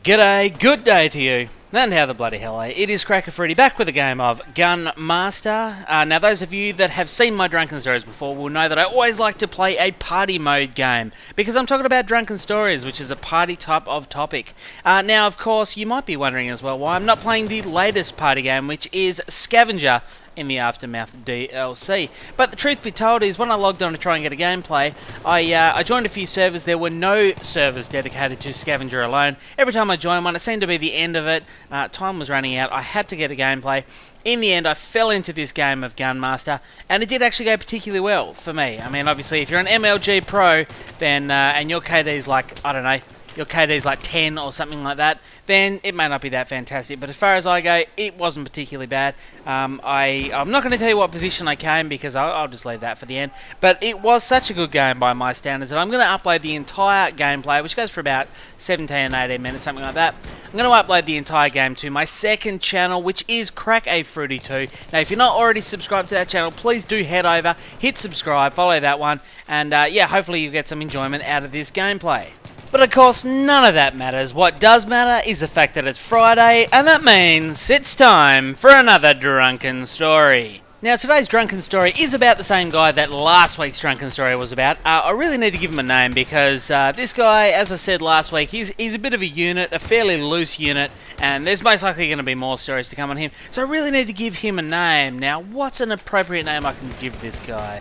G'day, good day to you. And how the bloody hell, eh? It is CrackAFruity back with a game of Gun Master. Now those of you that have seen my Drunken Stories before will know that I always like to play a party mode game, because I'm talking about Drunken Stories, which is a party type of topic. Now of course you might be wondering as well why I'm not playing the latest party game, which is Scavenger in the Aftermath DLC. But the truth be told is, when I logged on to try and get a gameplay, I joined a few servers. There were no servers dedicated to Scavenger alone. Every time I joined one, it seemed to be the end of it. Time was running out. I had to get a gameplay. In the end, I fell into this game of Gun Master, and it did actually go particularly well for me. I mean, obviously, if you're an MLG pro, then and your KD's like, I don't know, your KD's like 10 or something like that, then it may not be that fantastic. But as far as I go, it wasn't particularly bad. I'm not going to tell you what position I came, because I'll just leave that for the end. But it was such a good game by my standards that I'm going to upload the entire gameplay, which goes for about 17 and 18 minutes, something like that. I'm going to upload the entire game to my second channel, which is CrackAFruity 2. Now, if you're not already subscribed to that channel, please do head over, hit subscribe, follow that one, and yeah, hopefully you'll get some enjoyment out of this gameplay. But of course, none of that matters. What does matter is the fact that it's Friday, and that means it's time for another Drunken Story. Now, today's Drunken Story is about the same guy that last week's Drunken Story was about. I really need to give him a name, because this guy, as I said last week, he's a bit of a unit, a fairly loose unit, and there's most likely going to be more stories to come on him. So I really need to give him a name. Now, what's an appropriate name I can give this guy?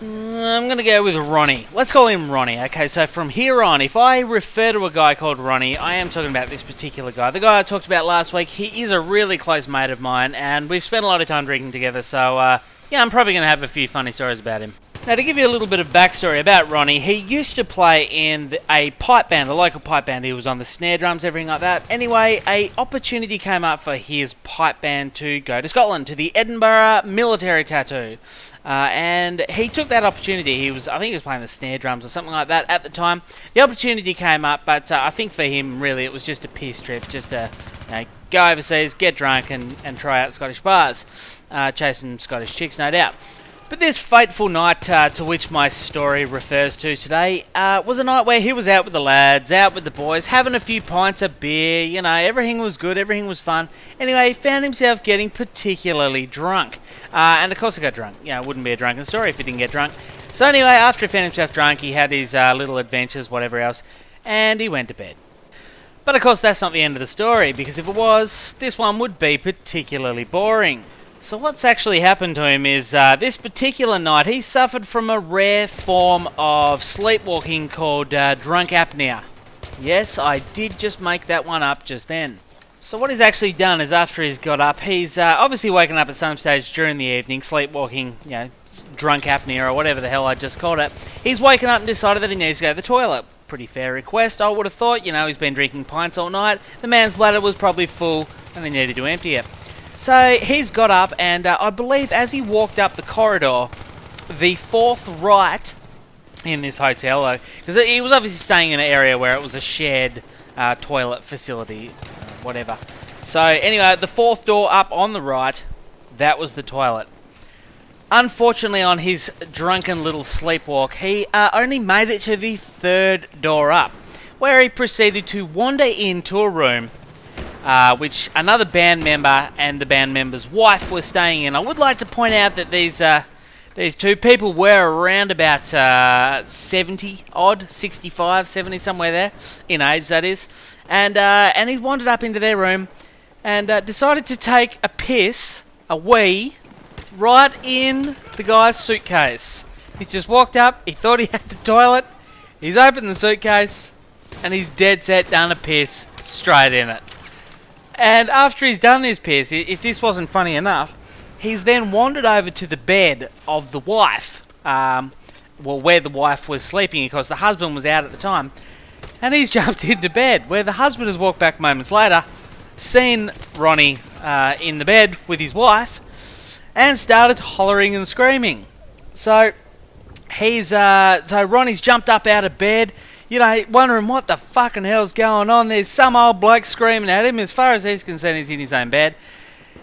I'm going to go with Ronnie. Let's call him Ronnie. Okay, so from here on, if I refer to a guy called Ronnie, I am talking about this particular guy. The guy I talked about last week, he is a really close mate of mine, and we've spent a lot of time drinking together, so yeah, I'm probably going to have a few funny stories about him. Now, to give you a little bit of backstory about Ronnie, he used to play in a pipe band, a local pipe band. He was on the snare drums, everything like that. Anyway, an opportunity came up for his pipe band to go to Scotland, to the Edinburgh Military Tattoo. And he took that opportunity. I think he was playing the snare drums or something like that at the time. The opportunity came up, but I think for him, really, it was just a piss trip, just to go overseas, get drunk, and try out Scottish bars, chasing Scottish chicks, no doubt. But this fateful night to which my story refers to today was a night where he was out with the lads, out with the boys, having a few pints of beer, you know, everything was good, everything was fun. Anyway, he found himself getting particularly drunk. And of course he got drunk. You know, it wouldn't be a drunken story if he didn't get drunk. So anyway, after he found himself drunk, he had his little adventures, whatever else, and he went to bed. But of course that's not the end of the story, because if it was, this one would be particularly boring. So what's actually happened to him is this particular night he suffered from a rare form of sleepwalking called drunk apnea. Yes, I did just make that one up just then. So what he's actually done is, after he's got up, he's obviously woken up at some stage during the evening, sleepwalking, you know, drunk apnea or whatever the hell I just called it. He's woken up and decided that he needs to go to the toilet. Pretty fair request, I would have thought. You know, he's been drinking pints all night, the man's bladder was probably full, and he needed to empty it. So he's got up, and I believe as he walked up the corridor, the fourth right in this hotel, because he was obviously staying in an area where it was a shared toilet facility, whatever. So anyway, the fourth door up on the right, that was the toilet. Unfortunately, on his drunken little sleepwalk, he only made it to the third door up, where he proceeded to wander into a room which another band member and the band member's wife were staying in. I would like to point out that these two people were around about 70-odd, 65, 70, somewhere there, in age that is. And he wandered up into their room and decided to take a piss, a wee, right in the guy's suitcase. He's just walked up, he thought he had the toilet, he's opened the suitcase, and he's dead set done a piss straight in it. And after he's done this piss, if this wasn't funny enough, he's then wandered over to the bed of the wife, where the wife was sleeping, because the husband was out at the time, and he's jumped into bed, where the husband has walked back moments later, seen Ronnie in the bed with his wife, and started hollering and screaming. So Ronnie's jumped up out of bed, you know, wondering what the fucking hell's going on. There's some old bloke screaming at him. As far as he's concerned, he's in his own bed.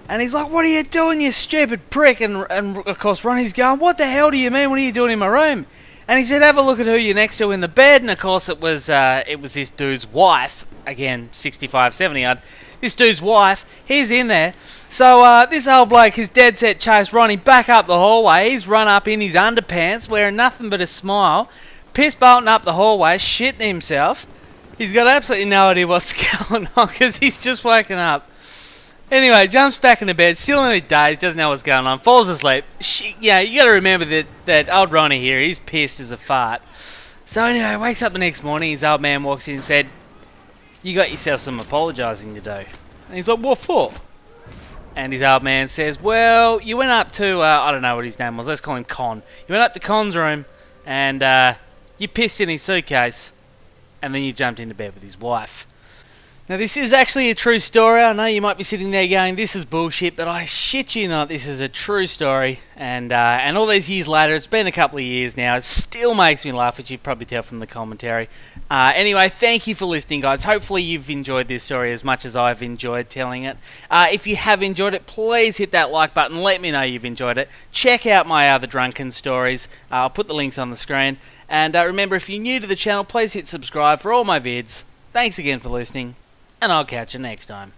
And he's like, "What are you doing, you stupid prick?" And of course, Ronnie's going, "What the hell do you mean? What are you doing in my room?" And he said, have a look at who you're next to in the bed. And of course it was this dude's wife. Again, 65, 70 odd. This dude's wife, he's in there. So this old bloke is dead set chase Ronnie back up the hallway. He's run up in his underpants, wearing nothing but a smile. Piss bolting up the hallway, shitting himself. He's got absolutely no idea what's going on because he's just woken up. Anyway, jumps back into bed, still in a daze, doesn't know what's going on, falls asleep. Yeah, you got to remember that old Ronnie here, he's pissed as a fart. So anyway, wakes up the next morning, his old man walks in and said, you got yourself some apologising to do. And he's like, what for? And his old man says, well, you went up to, I don't know what his name was, let's call him Con. You went up to Con's room and you pissed in his suitcase and then you jumped into bed with his wife. Now this is actually a true story. I know you might be sitting there going, this is bullshit, but I shit you not, this is a true story. And all these years later, it's been a couple of years now, it still makes me laugh, which you can probably tell from the commentary. Anyway, thank you for listening, guys. Hopefully you've enjoyed this story as much as I've enjoyed telling it. If you have enjoyed it, please hit that like button, let me know you've enjoyed it. Check out my other Drunken stories. I'll put the links on the screen. And remember, if you're new to the channel, please hit subscribe for all my vids. Thanks again for listening. And I'll catch you next time.